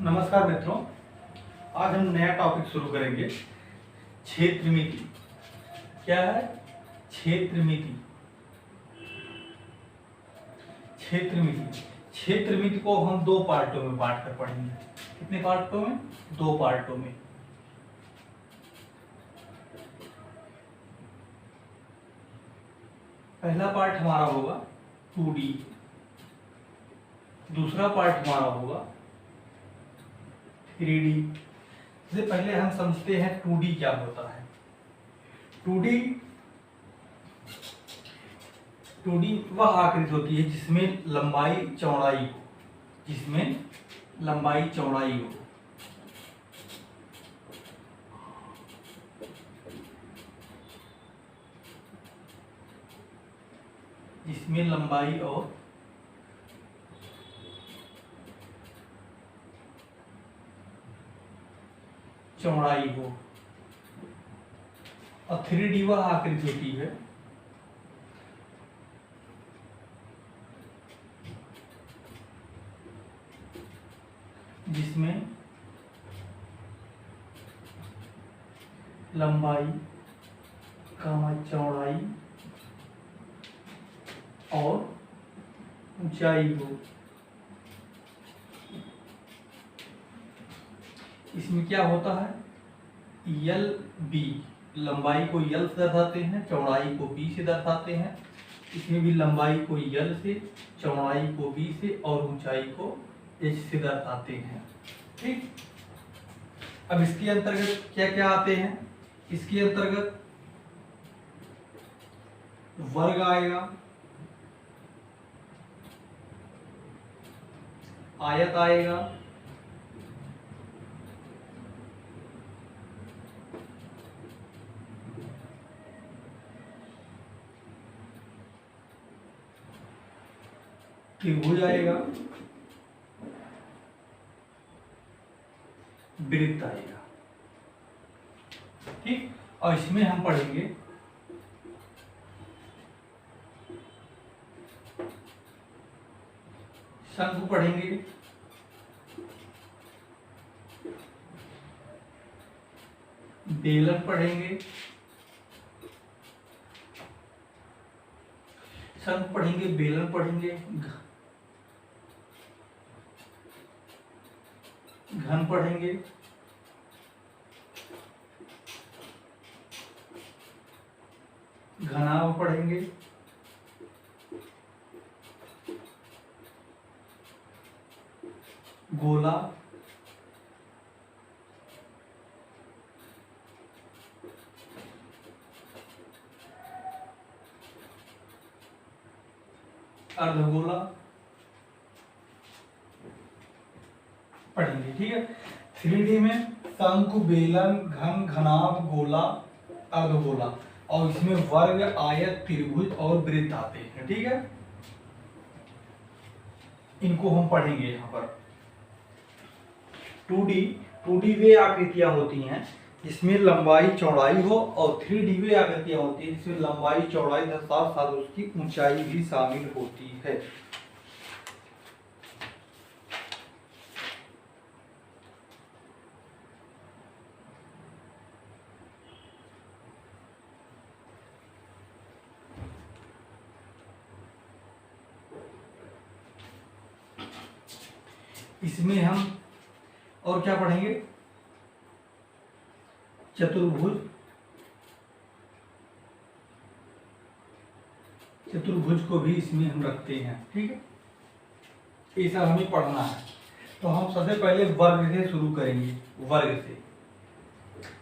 नमस्कार मित्रों, आज हम नया टॉपिक शुरू करेंगे। क्षेत्रमिति क्या है? क्षेत्रमिति। क्षेत्रमिति को हम दो पार्टों में बांट कर पढ़ेंगे। कितने पार्टों में? दो पार्टों में। पहला पार्ट हमारा होगा 2D, दूसरा पार्ट हमारा होगा 3D। इससे पहले हम समझते हैं 2D क्या होता है। 2D वह आकृति होती है जिसमें लंबाई चौड़ाई हो, जिसमें लंबाई और चौड़ाई हो। और 3D वह आकृति होती है जिसमें लंबाई, चौड़ाई और ऊंचाई हो। इसमें क्या होता है? यल बी, लंबाई को यल से दर्शाते हैं, चौड़ाई को बी से दर्शाते हैं। इसमें भी लंबाई को यल से, चौड़ाई को बी से और ऊंचाई को एच से दर्शाते हैं। ठीक। अब इसके अंतर्गत क्या क्या आते हैं? इसके अंतर्गत वर्ग आएगा, आयत आएगा, त्रिभुज आएगा, वृत्त आएगा। ठीक। और इसमें हम पढ़ेंगे शंकु, पढ़ेंगे बेलन, पढ़ेंगे शंकु, पढ़ेंगे बेलन, पढ़ेंगे घन, पढ़ेंगे घनाभ, पढ़ेंगे गोला, अर्धगोला पढ़ेंगे। ठीक है। 3D में शंकु, बेलन, घन, घनाभ, गोला, अर्धगोला, और इसमें वर्ग, आयत, त्रिभुज और वृत्त आते हैं। ठीक है। इनको हम पढ़ेंगे यहाँ पर। 2D वे आकृतियां होती हैं जिसमें लंबाई चौड़ाई हो, और 3D वे आकृतियां होती हैं जिसमें लंबाई चौड़ाई के साथ साथ उसकी ऊंचाई भी शामिल होती है। इसमें हम और क्या पढ़ेंगे? चतुर्भुज को भी इसमें हम रखते हैं। ठीक है। ये सब हमें पढ़ना है। तो हम सबसे पहले वर्ग से शुरू करेंगे। वर्ग से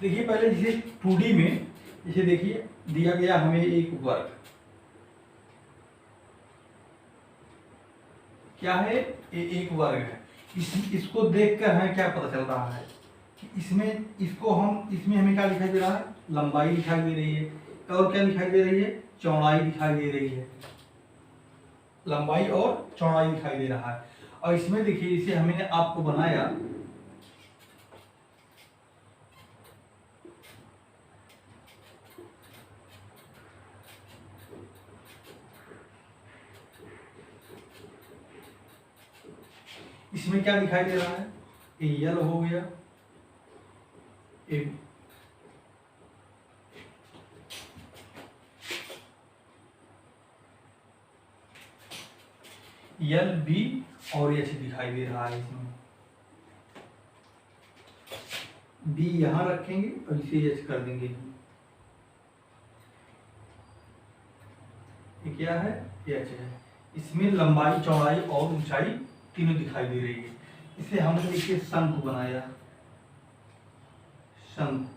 देखिए, पहले जैसे 2D में जैसे देखिए दिया गया हमें एक वर्ग, क्या है? ये एक वर्ग है। इसको देखकर हमें क्या पता चल रहा है कि इसमें हमें क्या दिखाई दे रहा है? लंबाई दिखाई दे रही है, और क्या दिखाई दे रही है? चौड़ाई दिखाई दे रही है। लंबाई और चौड़ाई दिखाई दे रहा है। और इसमें देखिए, इसे हमने आपको बनाया, इसमें क्या दिखाई दे रहा है? ए यल हो गया, ए यल बी और एच दिखाई दे रहा है इसमें, बी यहां रखेंगे और इसे एच कर देंगे। ये क्या है, एच है। इसमें लंबाई चौड़ाई और ऊंचाई तीनों दिखाई दे रही है। इसे हमने देखिए शंकु बनाया, शंकु।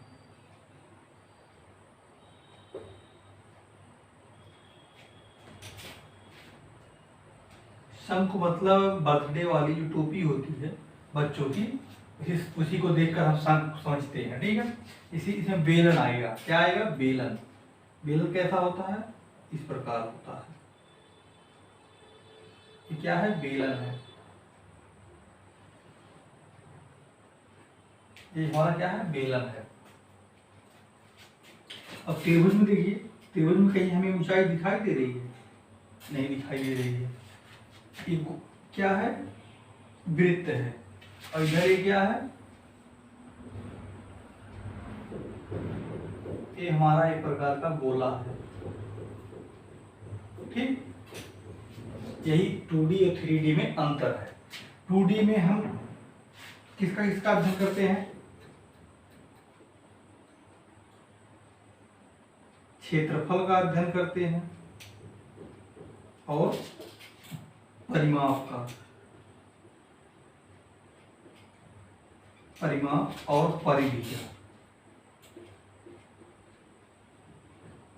शंकु मतलब बर्थडे वाली जो टोपी होती है बच्चों की, उसी को देखकर हम शंकु समझते हैं, ठीक है। इसमें बेलन आएगा, क्या आएगा, बेलन। बेलन कैसा होता है, इस प्रकार होता है। ये क्या है, बेलन है। ये हमारा क्या है, बेलन है। अब त्रिभुज में देखिए, त्रिभुज में कहीं हमें ऊंचाई दिखाई दे रही है, नहीं दिखाई दे रही है। ये क्या है, वृत्त है। और इधर ये क्या है, ये हमारा एक प्रकार का गोला है, ठीक। यही 2D और 3D में अंतर है। 2D में हम किसका किसका अध्ययन करते हैं, क्षेत्रफल का अध्ययन करते हैं और परिमाप का, परिमाप और परिधि का।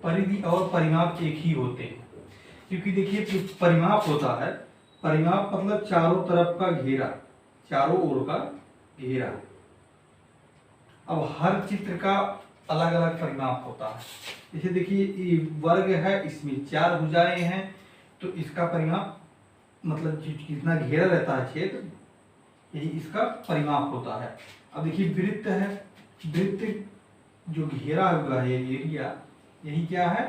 परिधि और परिमाप एक ही होते हैं, क्योंकि देखिए जो परिमाप होता है, परिमाप मतलब चारों तरफ का घेरा, चारों ओर का घेरा। अब हर चित्र का अलग अलग परिमाप होता है। जैसे देखिए ये वर्ग है, इसमें 4 भुजाएं हैं, तो इसका परिमाप मतलब जितना घेरा रहता है क्षेत्र, यही इसका परिमाप होता है। अब देखिए वृत्त है, वृत्त जो घेरा हुआ है एरिया, यही क्या है,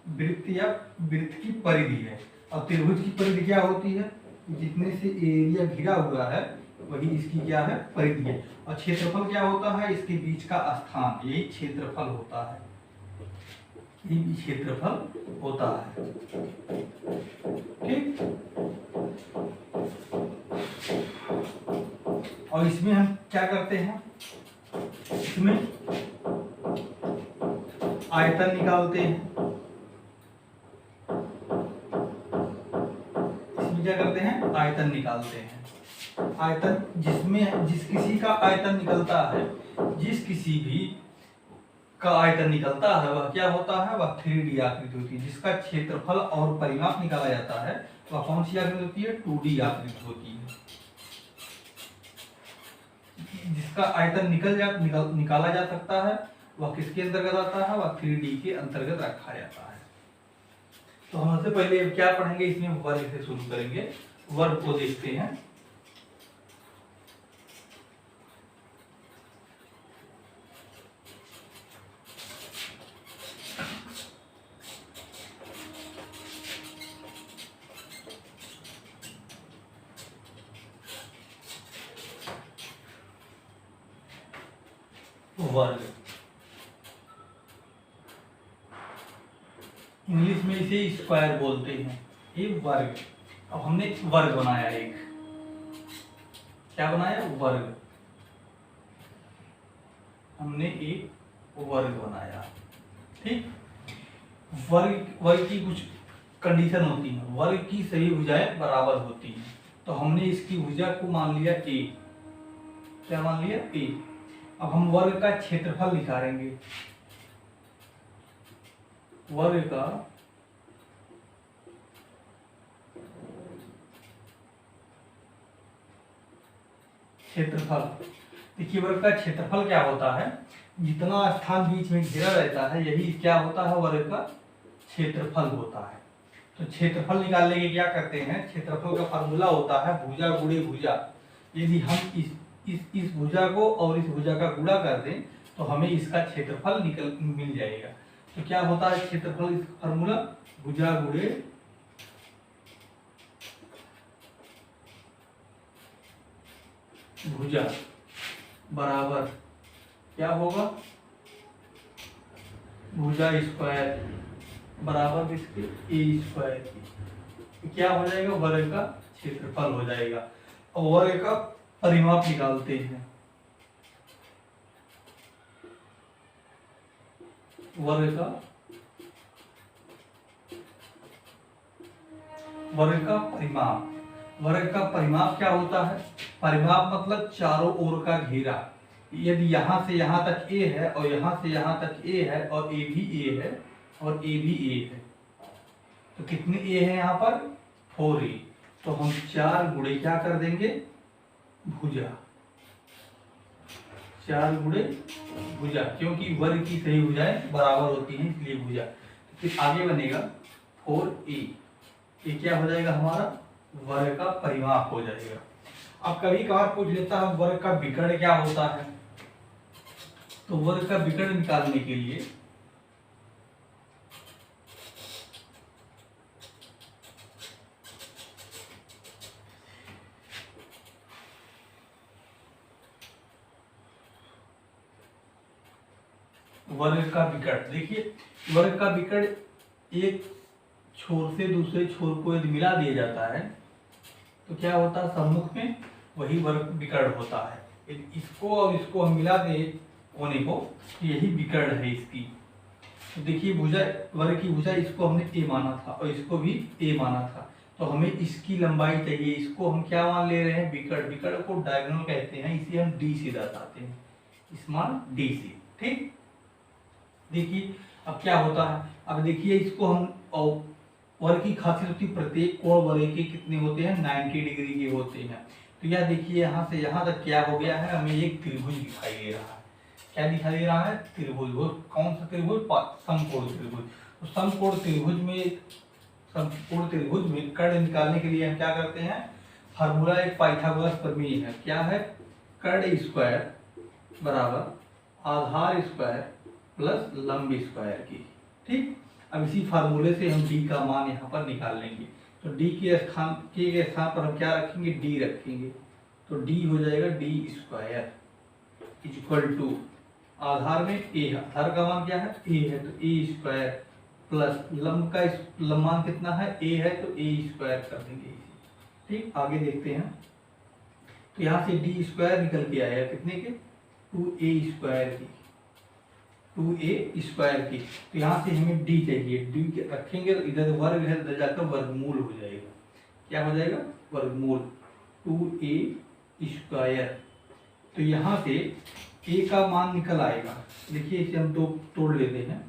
वृत्त या वृत्त की परिधि है। और त्रिभुज की परिधि क्या होती है, जितने से एरिया घिरा हुआ है वही इसकी क्या है, परिधि है। और क्षेत्रफल क्या होता है, इसके बीच का स्थान, यही क्षेत्रफल होता है, यही क्षेत्रफल होता है, ठीक। और इसमें हम क्या करते हैं, इसमें आयतन निकालते हैं। इसमें क्या करते हैं, आयतन निकालते हैं। आयतन जिसमें जिस किसी का आयतन निकलता है, जिस किसी भी का आयतन निकलता है वह क्या होता है, वह 3D आकृति होती है। जिसका क्षेत्रफल और परिमाप निकाला जाता है वह कौन सी आकृति होती है, 2D आकृति होती है। जिसका आयतन निकाला जा सकता है वह किसके अंतर्गत आता है, वह 3D के अंतर्गत रखा जाता है। तो हम सबसे पहले क्या पढ़ेंगे, इसमें वर्ग से शुरू करेंगे। वर्ग को देखते हैं। वर्ग, इंग्लिश में इसे स्क्वायर बोलते हैं, ये वर्ग। अब हमने वर्ग बनाया, एक क्या बनाया, वर्ग। हमने एक वर्ग बनाया, ठीक। वर्ग की कुछ कंडीशन होती है। वर्ग की सभी भुजाएं बराबर होती हैं, तो हमने इसकी भुजा को मान लिया ए, क्या मान लिया, ए। अब हम वर्ग का क्षेत्रफल निकालेंगे। वर्ग का क्षेत्रफल, देखिए वर्ग का क्षेत्रफल क्या होता है, जितना स्थान बीच में घेरा रहता है यही क्या होता है, वर्ग का क्षेत्रफल होता है। तो क्षेत्रफल निकालने के क्या करते हैं, क्षेत्रफल का फार्मूला होता है भुजा गुणे भुजा। यदि हम इस भुजा को और इस भुजा का गुणा कर दें तो हमें इसका क्षेत्रफल मिल जाएगा। तो क्या होता है क्षेत्रफल, इस फार्मूला भुजा गुणे भुजा, बराबर क्या होगा, भुजा स्क्वायर बराबर इसके ए स्क्वायर की। क्या हो जाएगा, वर्ग का क्षेत्रफल हो जाएगा। और वर्ग का परिमाप निकालते हैं। वर्ग का परिमाप, वर्ग का परिमाप क्या होता है, परिमाप मतलब चारों ओर का घेरा। यदि यहां से यहां तक ए है और यहां से यहां तक ए है और ए भी ए है और ए भी ए है, तो कितने ए है यहाँ पर, 4a। तो हम 4 गुणे क्या कर देंगे, भुजा, 4 गुणे भुजा, क्योंकि वर्ग की सही भुजाएं बराबर होती हैं इसलिए भुजा। फिर आगे बनेगा 4a, ये क्या हो जाएगा हमारा, वर्ग का परिमाप हो जाएगा। अब कभी कभार पूछ लेता है वर्ग का विकर्ण क्या होता है, तो वर्ग का विकर्ण निकालने के लिए वर्ग का विकर्ण, देखिए वर्ग का विकर्ण एक छोर से दूसरे छोर को यदि मिला दिया जाता है तो क्या होता है, सम्मुख में वही वर्ग विकर्ण होता है। यदि इसको और इसको हम मिला दे कोने को, तो यही विकर्ण है इसकी। तो देखिए भुजा, वर्ग की भुजा, इसको हमने ए माना था और इसको भी ए माना था, तो हमें इसकी लंबाई चाहिए। इसको हम क्या मान ले रहे हैं, विकर्ण। विकर्ण को डायगोनल कहते हैं, इसे हम डी से दर्शाते हैं, इस मान डी से। ठीक, देखिए अब क्या होता है, अब देखिए इसको हम, वर्ग की खासियत होती है प्रत्येक कोण वर्ग के कितने होते हैं, 90 डिग्री के होते हैं। तो यह देखिए यहाँ से यहाँ तक क्या हो गया है, हमें एक त्रिभुज दिखाई दे रहा है। क्या दिखाई दे रहा है, त्रिभुज। वो कौन सा त्रिभुज, समकोण त्रिभुज। तो समकोण त्रिभुज में कर्ण निकालने के लिए हम क्या करते हैं, फार्मूला एक पाइथागोरस प्रमेय है। क्या है, कर्ण स्क्वायर बराबर आधार स्क्वायर प्लस लंब स्क्वायर की। ठीक, अब इसी फार्मूले से हम d का मान यहाँ पर निकाल लेंगे। तो d के स्थान पर हम क्या रखेंगे, d रखेंगे। तो d हो जाएगा डी स्क्वायर इक्वल टू, आधार में a है, आधार का मान क्या है, a है, तो a स्क्वायर प्लस लंब का लंब मान कितना है, a है, तो a स्क्वायर कर देंगे। ठीक, आगे देखते हैं। तो यहाँ से डी स्क्वायर निकल के आएगा कितने के, 2a स्क्वायर की, 2a स्क्वायर की। तो यहाँ से हमें d चाहिए, d रखेंगे तो इधर वर्ग है, इधर जाकर वर्गमूल हो जाएगा। क्या हो जाएगा, वर्गमूल 2a स्क्वायर। तो यहाँ से a का मान निकल आएगा। देखिए इसे हम दो तोड़ लेते हैं,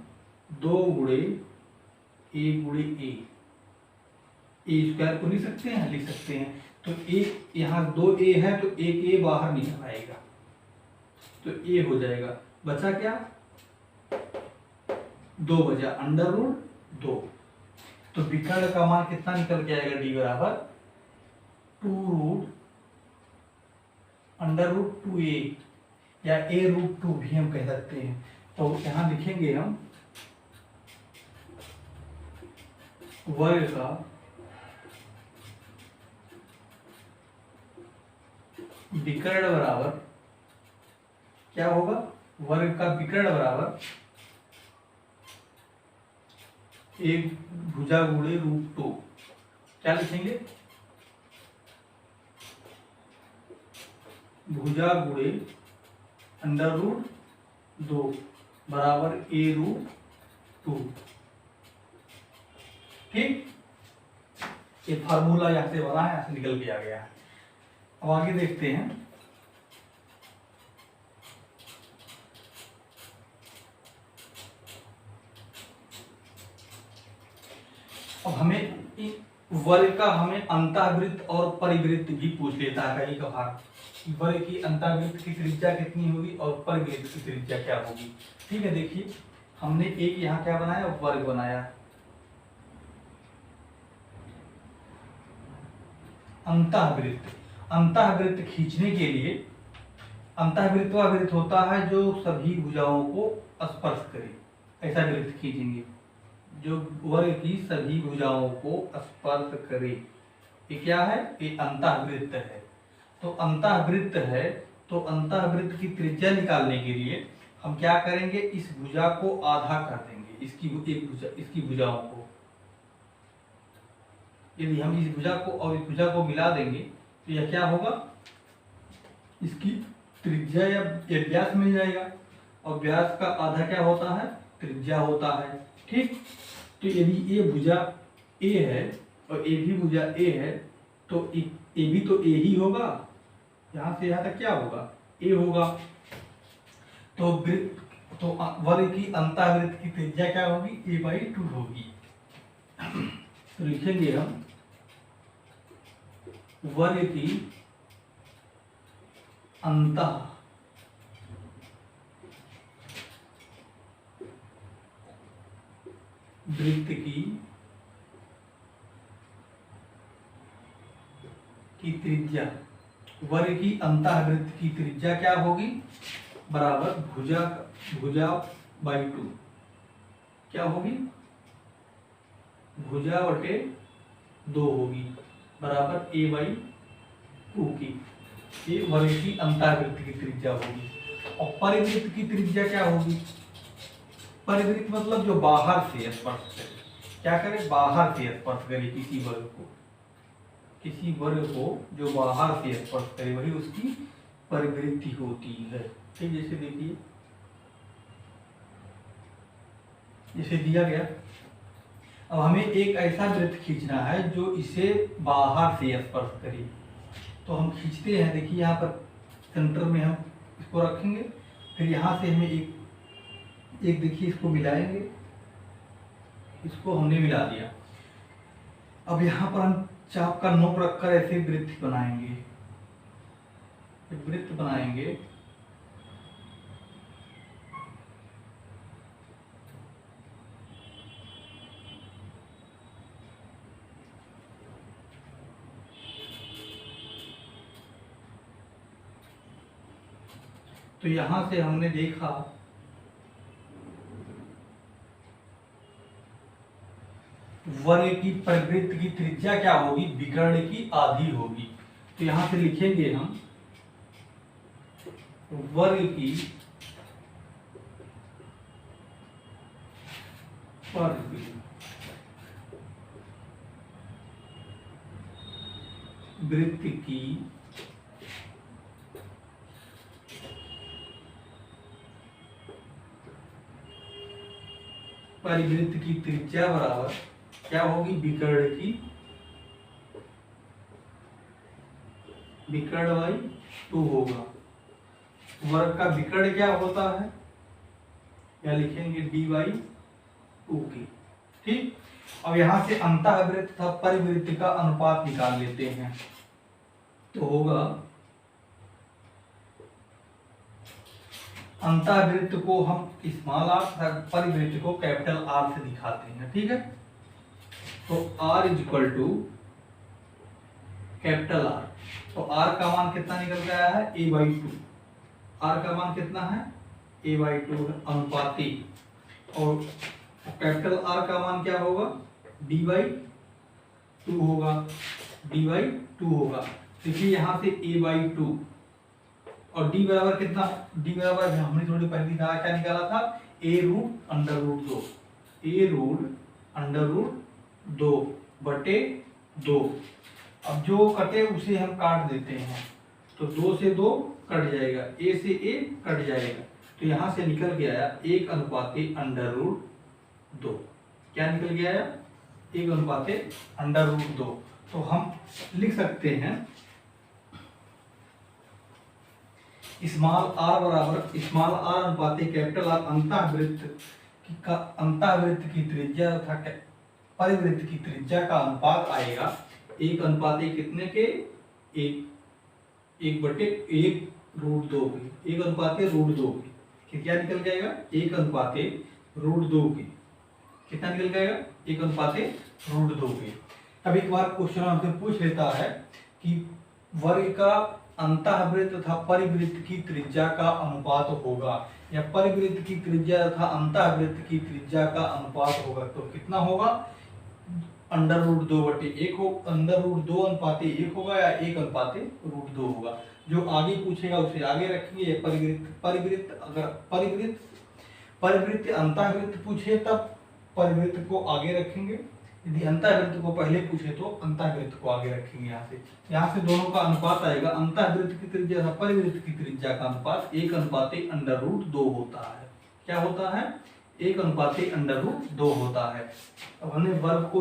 2 गुणे a गुणे a स्क्वायर को लिख सकते हैं, लिख सकते हैं। तो एक यहाँ 2a है तो एक a बाहर निकल आएगा, तो a हो जाएगा। बचा क्या, 2 बचा अंडर रूट 2। तो विकर्ण का मान कितना निकल के आएगा, d बराबर 2 रूट अंडर रूट 2a या a रूट 2 भी हम कह सकते हैं। तो यहां लिखेंगे हम वर्ग का विकर्ण बराबर क्या होगा, वर्ग का विकर्ण बराबर एक भुजा गुणे रूट 2। क्या लिखेंगे, भुजा गुणे अंडर रूट 2 बराबर a रूट 2। ठीक, ये फार्मूला यहां से बना है, यहां से निकल के आ गया है। अब आगे देखते हैं। अब हमें वर्ग का हमें अंतःवृत्त और परिवृत्त भी पूछ लेता है कहीं कभार, वर्ग की अंतःवृत्त की त्रिज्या कितनी होगी और परिवृत्त की त्रिज्या क्या होगी। ठीक है, देखिए हमने एक यहाँ क्या बनाया, वर्ग बनाया। अंतःवृत्त, अंतःवृत्त खींचने के लिए, अंतःवृत्त वह वृत्त होता है जो सभी भुजाओं को स्पर्श करे, ऐसा वृत्त खींचेंगे जो वर्ग की सभी भुजाओं को स्पर्श करे। ये क्या है, ये अंतःवृत्त है। तो अंतःवृत्त है तो अंतःवृत्त की त्रिज्या निकालने के लिए हम क्या करेंगे, इस भुजा को आधा कर देंगे, इसकी भुजाओं को। यदि हम इस भुजा को और इस भुजा को मिला देंगे तो यह क्या होगा, इसकी त्रिज्या या व्यास मिल जाएगा, और व्यास का आधा क्या होता है, त्रिज्या होता है। ठीक, तो यदि ये भुजा ए है और ए भी भुजा ए है तो ए भी तो ए ही होगा, यहाँ से यहाँ तक क्या होगा, ए होगा। तो वर्ग की अंतःवृत्त की त्रिज्या क्या होगी, a/2 होगी। तो लिखेंगे हम वर्ग की अंतःवृत्त की त्रिज्या, वर्ग की अंतःवृत्त की त्रिज्या क्या होगी, बराबर भुजा बाई 2 क्या होगी, भुजा बटे 2 होगी, बराबर a/2 की। ये वर्ग की अंतःवृत्त की त्रिज्या होगी। और परिवृत्त की त्रिज्या क्या होगी, परिवृत्त मतलब जो बाहर से स्पर्श करे, क्या करे, बाहर से स्पर्श करे किसी वर्ग को जो बाहर से स्पर्श करे वही उसकी परिवृत्ति होती है। ठीक, जैसे देखिए, जैसे दिया गया, अब हमें एक ऐसा वृत्त खींचना है जो इसे बाहर से स्पर्श करे, तो हम खींचते हैं। देखिए यहाँ पर सेंटर में हम इसको रखेंगे, फिर यहाँ से हमें एक देखिए इसको मिलाएंगे, इसको हमने मिला दिया। अब यहाँ पर हम चाप का नोक रखकर ऐसे वृत्त बनाएंगे, वृत्त बनाएंगे। तो यहां से हमने देखा वर्ग की परिवृत्त की त्रिज्या क्या होगी, विकर्ण की आधी होगी। तो यहां से लिखेंगे हम वर्ग की वृत्त की परिवृत्त की त्रिज्या बराबर क्या होगी, विकर्ण बाई 2 होगा। वर्ग का विकर्ण क्या होता है, या लिखेंगे d/2 की। ठीक, अब यहां से अंतःवृत्त तथा परिवृत्त का अनुपात निकाल लेते हैं। तो होगा अंतःवृत्त को हम स्मॉल r तथा परिवृत्त को कैपिटल R से दिखाते हैं। ठीक है, तो R = कैपिटल R। तो R का मान कितना निकल के आया है, a/2। R का मान कितना है, a/2 अनुपाती, और कैपिटल R का मान क्या होगा, d/2 होगा, d/2 होगा। देखिए यहाँ से a/2 और d बराबर कितना, d बराबर हमने थोड़ी पहले दिखाया, क्या निकाला था, a√√2, a√√2 बटे 2। अब जो कटे उसे हम काट देते हैं, तो 2 से 2 कट जाएगा, a से a कट जाएगा, तो यहां से निकल के आया 1/√2। क्या निकल के आया, 1/√2। तो हम लिख सकते हैं स्मॉल r बराबर स्मॉल r अनुपाते कैपिटल R अंतःवृत्त की त्रिज्या तथा परिवृत्त की त्रिज्या का अनुपात आएगा 1 कितने के, 1/√2 के, 1/√2 के। क्या निकल जाएगा, 1/√2 के। कितना निकल जाएगा, 1/√2 के। अब एक बार क्वेश्चन हमसे पूछ लेता है कि वर्ग का अंतःवृत्त तथा परिवृत्त की त्रिज्या का अनुपात होगा, या परिवृत्त की त्रिज्या तथा अंतःवृत्त की त्रिज्या का अनुपात होगा, तो कितना होगा, अंडर रूट 2/1 हो, अंडर रूट 2 अनुपाते 1 होगा या 1/√2 होगा। जो आगे पूछेगा उसे आगे रखेंगे। ये परिवृत्त अगर परिवृत्त अंतःवृत्त पूछे तब परिवृत्त को आगे रखेंगे, यदि अंतःवृत्त को पहले पूछे तो अंतःवृत्त को आगे रखेंगे। यहाँ से दोनों का अनुपात आएगा, अंतःवृत्त की त्रिज्या और परिवृत्त की त्रिज्या का अनुपात 1/√2 होता है। क्या होता है? 1/√2 होता है। अब हमने वर्ग को